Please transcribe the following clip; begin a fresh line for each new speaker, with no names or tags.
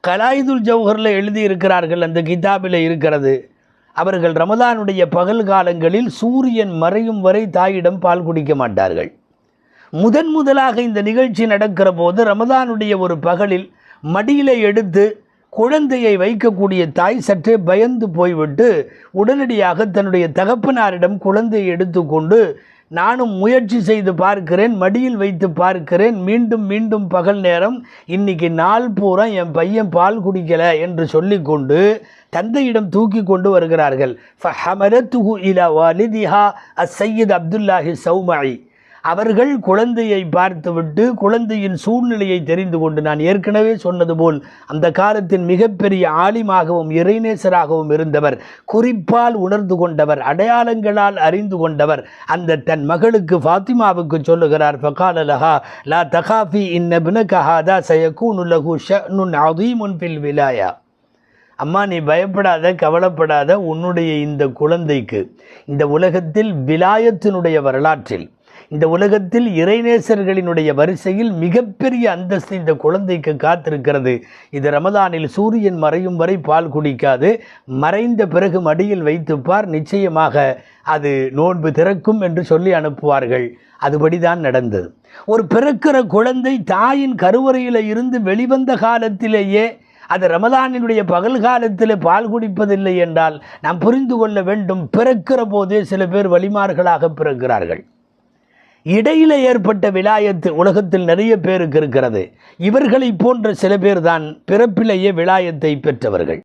கலாயிதுல் ஜௌஹரில் எழுதியிருக்கிறார்கள், அந்த கிதாபில் இருக்கிறது. அவர்கள் ரமதானுடைய பகல் காலங்களில் சூரியன் மறையும் வரை தாயிடம் பால் குடிக்க மாட்டார்கள். முதலாக இந்த நிகழ்ச்சி நடக்கிற போது ரமதானுடைய ஒரு பகலில் மடியில் எடுத்து குழந்தையை வைக்கக்கூடிய தாய் சற்றே பயந்து போய்விட்டு உடனடியாக தன்னுடைய தகப்பனாரிடம் குழந்தையை எடுத்துக்கொண்டு, நானும் முயற்சி செய்து பார்க்கிறேன், மடியில் வைத்து பார்க்கிறேன், மீண்டும் மீண்டும் பகல் நேரம், இன்னைக்கு நாள் பூரா என் பையன் பால் குடிக்கலை என்று சொல்லிக்கொண்டு தந்தையிடம் தூக்கி கொண்டு வருகிறார்கள். ஃபஹமலத்துஹு இலா வாலிதிஹா அஸ்ஸையத் அப்துல்லாஹி சௌமஇ. அவர்கள் குழந்தையை பார்த்துவிட்டு குழந்தையின் சூழ்நிலையை தெரிந்து கொண்டு, நான் ஏற்கனவே சொன்னது போல் அந்த காலத்தின் மிகப்பெரிய ஆலிமாகவும் இறைநேசராகவும் இருந்தவர், குறிப்பால் உணர்ந்து கொண்டவர், அடையாளங்களால் அறிந்து கொண்டவர், அந்த தன் மகளுக்கு ஃபாத்திமாவுக்கு சொல்லுகிறார், ஃபகால லஹா லா தகாஃபி இன்ன இப்னக ஹாதா சயகூனு லஹு ஷஅனுன் அதீமுன் ஃபில் விலாயா. அம்மா, நீ பயப்படாத, கவலைப்படாத, உன்னுடைய இந்த குழந்தைக்கு இந்த உலகத்தில் விலாயத்தினுடைய வரலாற்றில், இந்த உலகத்தில் இறைநேசர்களினுடைய வரிசையில் மிகப்பெரிய அந்தஸ்து இந்த குழந்தைக்கு காத்திருக்கிறது. இது ரமதானில் சூரியன் மறையும் வரை பால் குடிக்காது, மறைந்த பிறகு மடியில் வைத்துப்பார், நிச்சயமாக அது நோன்பு திறக்கும் என்று சொல்லி அனுப்புவார்கள். அதுபடிதான் நடந்தது. ஒரு பிறக்கிற குழந்தை தாயின் கருவறையில் இருந்து வெளிவந்த காலத்திலேயே அது ரமதானினுடைய பகல் காலத்தில் பால் குடிப்பதில்லை என்றால் நாம் புரிந்து கொள்ள வேண்டும், பிறக்கிற போதே சில பேர் வலிமார்களாக பிறக்கிறார்கள். இடையில ஏற்பட்ட விலாயத்து உலகத்தில் நிறைய பேருக்கு இருக்கிறது. இவர்களை போன்ற சில பேர் தான் பிறப்பிலேயே விலாயத்தை பெற்றவர்கள்.